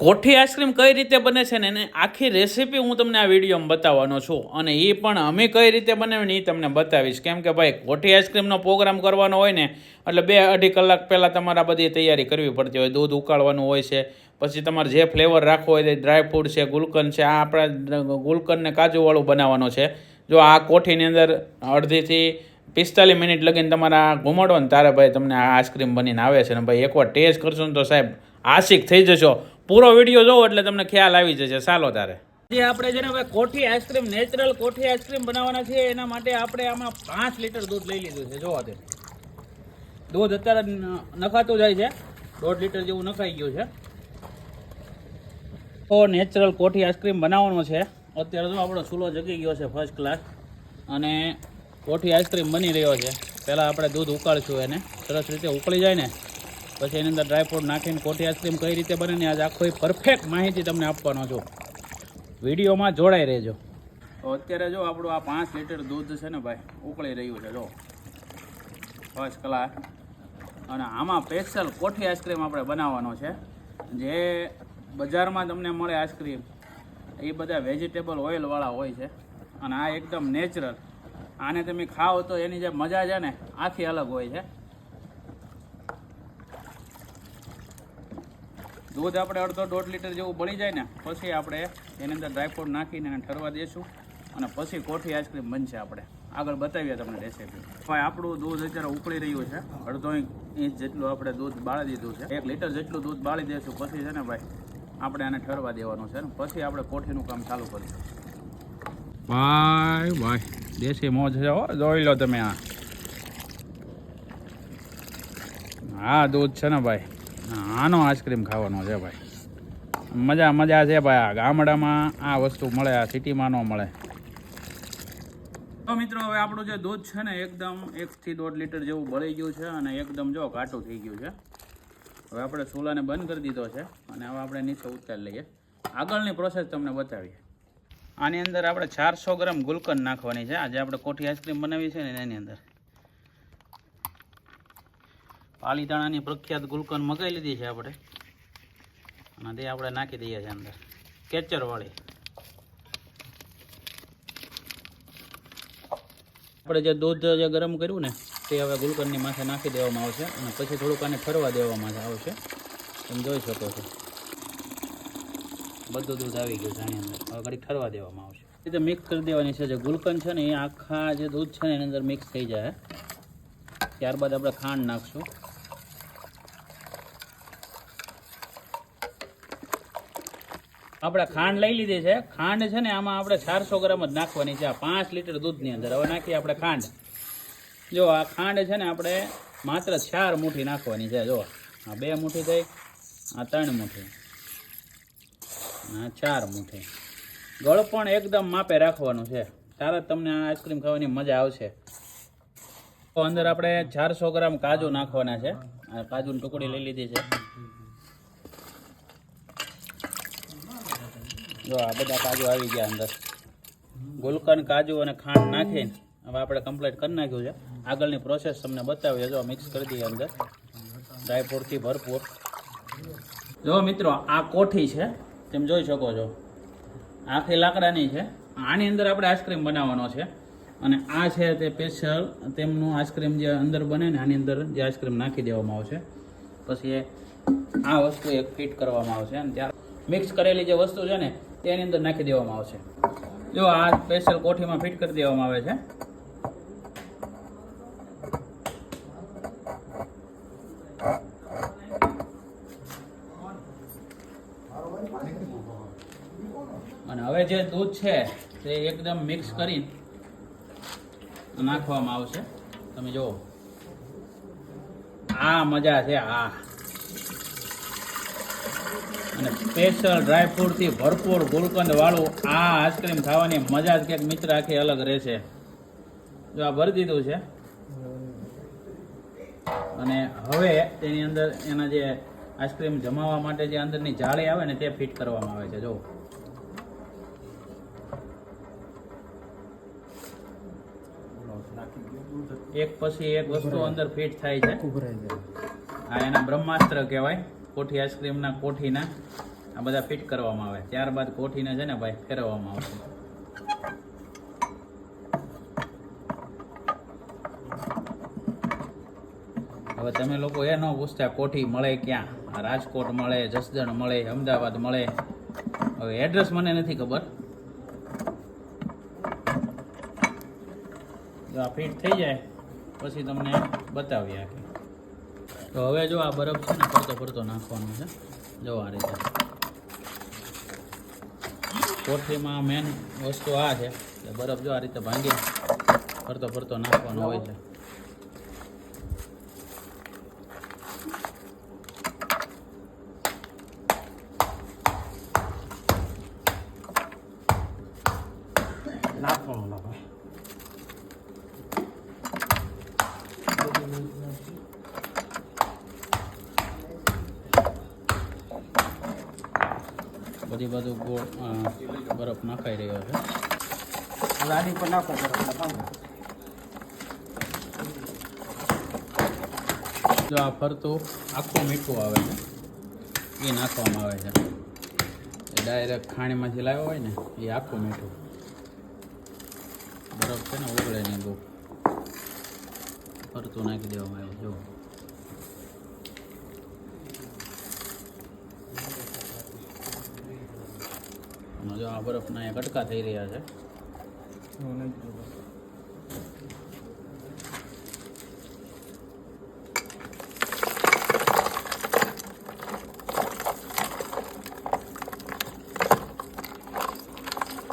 કોઠી ice cream કઈ રીતે બને છે ને એની આખી રેસીપી હું તમને આ વિડીયોમાં બતાવવાનો છું અને એ પણ અમે કઈ રીતે બનાવીને એ તમને બતાવીશ. કેમ કે ભાઈ કોઠી આઈસ્ક્રીમનો પ્રોગ્રામ કરવાનો હોય ને એટલે 2-2.5 કલાક પહેલાં તમારે આ બધી તૈયારી કરવી પડતી હોય. દૂધ ઉકાળવાનું હોય છે, પછી તમારે જે ફ્લેવર રાખવો હોય તે ડ્રાય ફ્રૂટ છે, ગુલકંદ છે. આ આપણા ગુલકંદ ને કાજુવાળું બનાવવાનો છે. જો આ કોઠીની અંદર 30 થી 45 મિનિટ લગીને તમારા ઘુમાડો ને તારે ભાઈ તમને આ આઈસ્ક્રીમ બનીને આવે છે. ને ભાઈ એકવાર ટેસ્ટ કરશો ને તો સાહેબ આશિક થઈ જશો. પૂરો વિડીયો જોવો એટલે તમને ખ્યાલ આવી જશે. ચાલો તારે જે આપણે છે ને ભાઈ કોઠી આઈસ્ક્રીમ, નેચરલ કોઠી આઈસ્ક્રીમ બનાવવાના છે. એના માટે આપણે આમાં 5 લીટર દૂધ લઈ લીધું છે. જોવા તે દૂધ અત્યારે નખાતું જાય છે, 1.5 લીટર જેવું નખાઈ ગયું છે. તો નેચરલ કોઠી આઈસ્ક્રીમ બનાવવાનો છે. અત્યારે જો આપણો ચૂલો જગી ગયો છે ફર્સ્ટ ક્લાસ અને કોઠી આઈસ્ક્રીમ બની રહ્યો છે. પહેલાં આપણે દૂધ ઉકાળશું, એને સરસ રીતે ઉકળી જાય ને પછી એની અંદર ડ્રાયફ્રૂટ નાખીને કોઠી આઈસ્ક્રીમ કઈ રીતે બને ને આજે આખો પરફેક્ટ માહિતી તમને આપવાનો છું. વિડીયોમાં જોડાઈ રહેજો. તો અત્યારે જો આપણું આ 5 લીટર દૂધ છે ને ભાઈ ઉકળી રહ્યું છે. જો ફર્સ્ટ ક્લાસ. અને આમાં સ્પેશિયલ કોઠી આઈસ્ક્રીમ આપણે બનાવવાનો છે. જે બજારમાં તમને મળે આઈસ્ક્રીમ એ બધા વેજીટેબલ ઓઇલવાળા હોય છે અને આ એકદમ નેચરલ. આને તમે ખાઓ તો એની જે મજા છે ને આખી અલગ હોય છે. દૂધ આપણે 1.5 લીટર જેવું બળી જાય ને પછી આપણે એની અંદર ડ્રાયફ્રૂટ નાખીને એને ઠરવા દઈશું અને પછી કોઠી આઈસ્ક્રીમ બનશે. આપણે આગળ બતાવીએ તમને રેસીપી. ભાઈ આપણું દૂધ અત્યારે ઉકળી રહ્યું છે. 1/2 ઇંચ જેટલું આપણે દૂધ બાળી દીધું છે. 1 લીટર જેટલું દૂધ બાળી દઈશું પછી છે ને ભાઈ આપણે આને ઠરવા દેવાનું છે ને પછી આપણે કોઠીનું કામ ચાલુ કરીશું. ભાઈ ભાઈ દેશી મોજ છે હો. જોઈ લો તમે આ દૂધ છે ને ભાઈ, આનો આઈસ્ક્રીમ ખાવાનો છે ભાઈ. મજા છે ભાઈ. આ ગામડામાં આ વસ્તુ મળે, આ સિટીમાં ન મળે. તો મિત્રો હવે આપણું જે દૂધ છે ને એકદમ 1 થી 1.5 લીટર જેવું બળી ગયું છે અને એકદમ જો ઘાટું થઈ ગયું છે. હવે આપણે ચૂલાને બંધ કરી દીધો છે અને હવે આપણે નીચે ઉતારી લઈએ. આગળની પ્રોસેસ તમને બતાવીએ. આની અંદર આપણે 400 ગ્રામ ગુલકંદ નાખવાની છે. આજે આપણે કોઠી આઈસ્ક્રીમ બનાવી છે ને એની અંદર પાલીતાણાની પ્રખ્યાત ગુલકંદ મગાવી લીધી છે આપણે અને તે આપણે નાખી દઈએ છીએ અંદર કેચરવાળી. આપણે જે દૂધ જે ગરમ કર્યું ને તે હવે ગુલકંદની માથે નાખી દેવામાં આવશે અને પછી થોડુંક આને ઠરવા દેવામાં આવશે. તમે જોઈ શકો છો બધું દૂધ આવી ગયું છે આની અંદર. હવે ઘડીક ઠરવા દેવામાં આવશે. એ રીતે મિક્સ કરી દેવાની છે. જે ગુલકંદ છે ને એ આખા જે દૂધ છે ને એની અંદર મિક્સ થઈ જાય. ત્યારબાદ આપણે ખાંડ નાખશું. આપણે ખાંડ લઈ લીધી છે. ખાંડ છે ને આમાં આપણે 400 ગ્રામ જ નાખવાની છે આ 5 લીટર દૂધની અંદર. હવે નાખીએ આપણે ખાંડ. જો આ ખાંડ છે ને આપણે માત્ર 4 મુઠ્ઠી નાખવાની છે. જો આ 2 મુઠ્ઠી થઈ, આ 3 મુઠ્ઠી, આ 4 મુઠ્ઠી. ગળ પણ એકદમ માપે રાખવાનું છે. ત્યારે તમને આ આઈસ્ક્રીમ ખાવાની મજા આવશે. તો અંદર આપણે 400 ગ્રામ કાજુ નાખવાના છે. આ કાજુની ટુકડી લઈ લીધી છે. જો આ બધા કાજુ આવી ગયા અંદર. ગુલકંદ, કાજુ અને ખાંડ નાખીને હવે આપણે કમ્પ્લીટ કરી નાખ્યું છે. આગળની પ્રોસેસ તમને બતાવીએ. જો મિક્સ કરી દઈએ અંદર ડ્રાયફ્રૂટથી ભરપૂર. જો મિત્રો આ કોઠી છે, તમે જોઈ શકો છો આખી લાકડાની છે. આની અંદર આપણે આઈસ્ક્રીમ બનાવવાનો છે અને આ છે તે સ્પેશિયલ તેમનું આઈસ્ક્રીમ જે અંદર બને ને આની અંદર જે આઈસ્ક્રીમ નાખી દેવામાં આવશે. પછી આ વસ્તુ એક ફિટ કરવામાં આવશે અને ત્યારે મિક્સ કરેલી જે વસ્તુ છે ને તેની અંદર નાખી દેવામાં આવશે. જો આ સ્પેશિયલ કોઠીમાં ફિટ કરી દેવામાં આવે છે. અને હવે જે દૂધ છે તે એકદમ મિક્સ કરી નાખવામાં આવશે. તમે જુઓ આ મજા છે. આ અને સ્પેશિયલ ડ્રાયફ્રૂટથી ભરપૂર ગુલકંદ વાળું આ આઈસ્ક્રીમ ખાવાની મજા જ કંઈક મિત્ર આખી અલગ રહેશે. જો આ ભરી દીધું છે અને હવે તેની અંદર એના જે આઈસ્ક્રીમ જમાવવા માટે જે અંદરની જાળી આવે ને તે ફિટ કરવામાં આવે છે. જો એક પછી એક વસ્તુ અંદર ફિટ થાય છે. આ એના બ્રહ્માસ્ત્ર કહેવાય. કોઠી આઈસ્ક્રીમના કોઠીના આ બધા ફિટ કરવામાં આવે, ત્યારબાદ કોઠીને છે ને ભાઈ ફેરવવામાં આવશે. હવે તમે લોકો એ ન પૂછતા કોઠી મળે ક્યાં, રાજકોટ મળે, જસદણ મળે, અમદાવાદ મળે, હવે એડ્રેસ મને નથી ખબર. જો આ ફિટ થઈ જાય પછી તમને બતાવીએ આખી. તો હવે જો આ બરફ છે ને ફરતો ફરતો નાખવાનો છે. જો આ રીતે કોઠીમાં મેન વસ્તુ આ છે કે બરફ જો આ રીતે ભાંગી ફરતો ફરતો નાખવાનો હોય છે. બધી બધું ગોળ બરફ નાખાઈ રહ્યો છે. લાડી પર નાખો જો આ ફરતું આખું મીઠું આવે છે એ નાખવામાં આવે છે. એ ડાયરેક્ટ ખાણીમાંથી લાવ્યો હોય ને એ આખું મીઠું બરફ છે ને ઓગળે નહીં બહુ, ફરતું નાખી દેવામાં આવે. જો જો આ બરફના અહીંયા કટકા થઈ રહ્યા છે.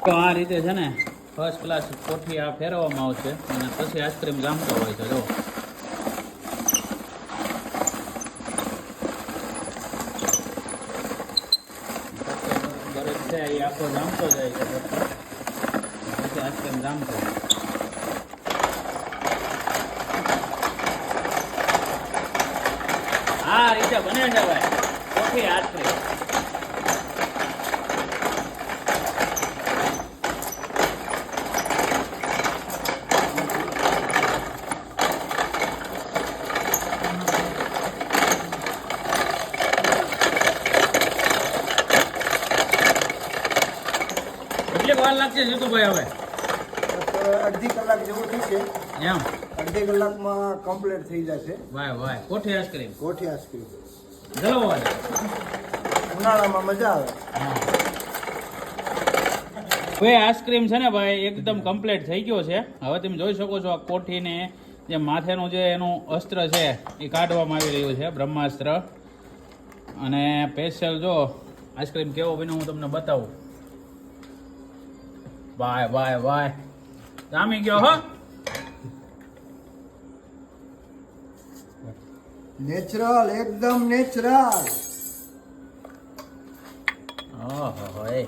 તો આ રીતે છે ને ફર્સ્ટ ક્લાસ કોઠી આ ફેરવવામાં આવશે અને પછી આઈસ્ક્રીમ જામતો હોય છે. જો બરફ છે એ આખો જામતો જાય છે પછી આઈસ્ક્રીમ જામતો. આ રીતે બને છે ભાઈ કોઠી આઈસ્ક્રીમ. કેટલી વાર લાગશે જીતુભાઈ? હવે અડધી કલાક જેવું થશે. એમ અડધી કલાકમાં કમ્પ્લીટ થઈ જશે. વાય વાય કોઠી આઈસ્ક્રીમ. કોઠી આઈસ્ક્રીમ જલવા દે. ઉનાળામાં મજા આવે. હવે આઈસ્ક્રીમ છે ને ભાઈ એકદમ કમ્પ્લીટ થઈ ગયો છે. હવે તમે જોઈ શકો છો આ કોઠીને જે માથેનું જે એનું અસ્ત્ર છે એ કાઢવામાં આવી રહ્યું છે, બ્રહ્માસ્ત્ર. અને સ્પેશિયલ જો આઈસ્ક્રીમ કેવો બન્યો હું તમને બતાવું. વાય વાય વાય જામી ગયો હો. નેચરલ, એકદમ નેચરલ. ઓહો એ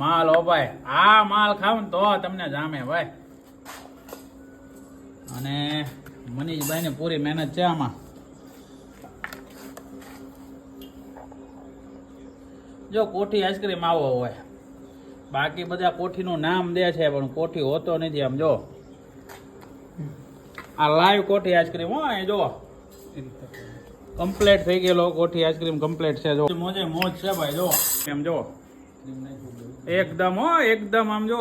માલ હો ભાઈ, આ માલ ખાવ ને તો તમને જામે ભાઈ. અને મનીષભાઈ ને પૂરી મહેનત છે આમાં. જો કોઠી આઈસ્ક્રીમ આવો હોય, બાકી બધા કોઠીનું નામ દે છે પણ કોઠી હોતો નથી. આમ જો આ લાઈવ કોઠી આઈસ્ક્રીમ હો, એ જો કમ્પ્લીટ થઈ ગયેલો કોઠી આઈસ્ક્રીમ કમ્પ્લીટ છે. જો મોજે મોજ છે ભાઈ. જો એમ જો એકદમ હો એકદમ આમ જો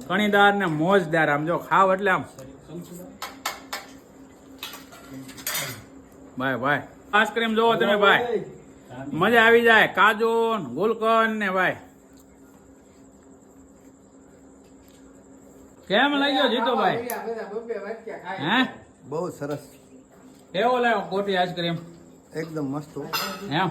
કણીદાર ને મોજદાર. આમ જો ખાવ એટલે આમ ભાઈ ભાઈ આઈસ્ક્રીમ જોવો તમે ભાઈ, મજા આવી જાય. કાજુ ગુલકંદ ને ભાઈ કેમ લાગ્યો જીતુભાઈ? હે બહુ સરસ. કેવો લાગ્યો કોઠી આઈસ્ક્રીમ? એકદમ મસ્ત. એમ